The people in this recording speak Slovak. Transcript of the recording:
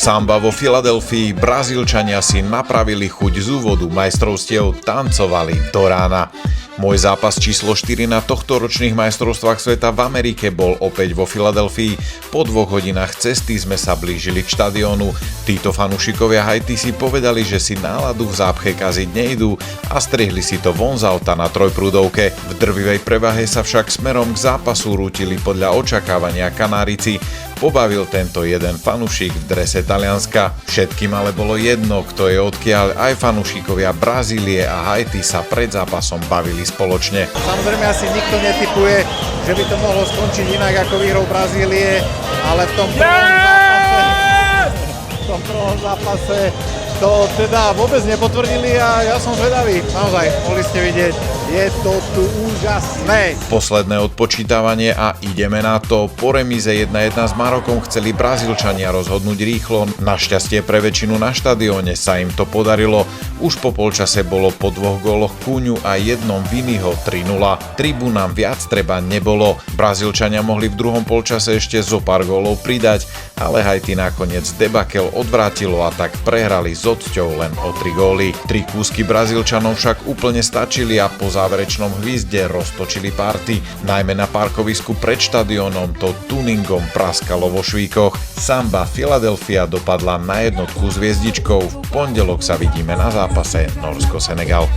Samba vo Filadelfii, Brazílčania si napravili chuť z úvodu majstrovstiev, tancovali do rána. Môj zápas číslo 4 na tohtoročných majstrovstvách sveta v Amerike bol opäť vo Filadelfii. Po 2 hodinách cesty sme sa blížili k štadiónu. Títo fanúšikovia Haiti si povedali, že si náladu v zápche kaziť nejdú a strihli si to von z auta na trojprúdovke. V drvivej prevahe sa však smerom k zápasu rútili podľa očakávania Kanárici. Pobavil tento jeden fanúšik v drese Talianska. Všetkým ale bolo jedno, kto je odkiaľ, aj fanúšikovia Brazílie a Haiti sa pred zápasom bavili spoločne. Samozrejme asi nikto netipuje, že by to mohlo skončiť inak ako výhrou Brazílie, ale v tom prvom zápase to teda vôbec nepotvrdili a ja som zvedavý. Naozaj, mohli ste vidieť, je to tu úžasné. Posledné odpočítavanie a ideme na to. Po remíze 1-1 s Marokom chceli Brazílčania rozhodnúť rýchlo. Našťastie pre väčšinu na štadióne sa im to podarilo. Už po polčase bolo po 2 góloch Kúňu a jednom Viniho 3-0. Tribúnam viac treba nebolo. Brazílčania mohli v druhom polčase ešte zo pár gólov pridať, ale Haiti nakoniec debakel odvrátilo a tak prehrali s odsťou len o 3 góly. 3 kúsky Brazílčanov však úplne stačili a po záverečnom hvizde roztočili party. Najmä na parkovisku pred štadiónom to tuningom praskalo vo švíkoch. Samba Filadelfia dopadla na jednotku s hviezdičkou. V pondelok sa vidíme na zápase Nórsko-Senegal.